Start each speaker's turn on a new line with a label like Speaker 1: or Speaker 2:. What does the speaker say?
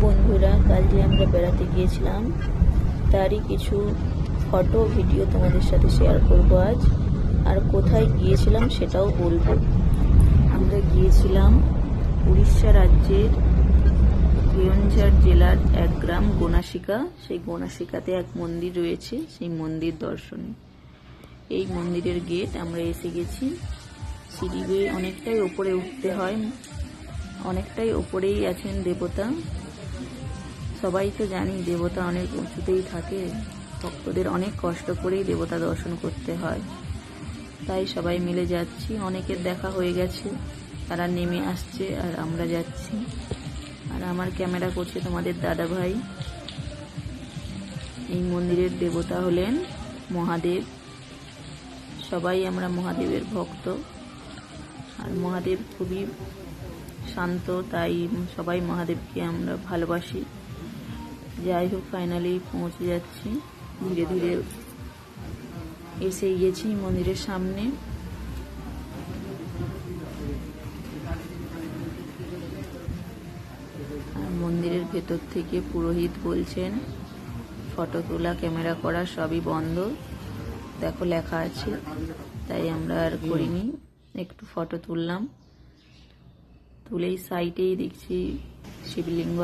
Speaker 1: বন্ধুরা, কাল যে আমরা বেড়াতে গিয়েছিলাম তারই কিছু ফটো ভিডিও তোমাদের সাথে শেয়ার করব আজ। আর কোথায় গিয়েছিলাম সেটাও বলবো। আমরা গিয়েছিলাম উড়িষ্যা রাজ্যের কেওনঝাড় জেলার এক গ্রাম গোনাসিকা। সেই গোনাসিকাতে এক মন্দির রয়েছে, সেই মন্দির দর্শনে। এই মন্দিরের গেট আমরা এসে গেছি। সিঁড়ি বেয়ে অনেকটাই ওপরে উঠতে হয়, অনেকটাই ওপরেই আছেন দেবতা। সবাই তো জানি দেবতা অনেক উঁচুতেই থাকে, ভক্তদের অনেক কষ্ট করেই দেবতা দর্শন করতে হয়। তাই সবাই মিলে যাচ্ছি। অনেকের দেখা হয়ে গেছে, তারা নেমে আসছে আর আমরা যাচ্ছি। আর আমার ক্যামেরা করছে তোমাদের দাদা ভাই। এই মন্দিরের দেবতা হলেন মহাদেব। সবাই আমরা মহাদেবের ভক্ত, আর মহাদেব খুবই শান্ত, তাই সবাই মহাদেবকে আমরা ভালোবাসি। যাই হোক, ফাইনালি পৌঁছে যাচ্ছি। ধীরে ধীরে এসে গেছি মন্দিরের সামনে। আর মন্দিরের ভেতর থেকে পুরোহিত বলছেন ফটো তোলা, ক্যামেরা করা সবই বন্ধ। দেখো লেখা আছে, তাই আমরা আর করিনি। একটু ফটো তুললাম, তুলেই সাইডেই দেখছি শিবলিঙ্গ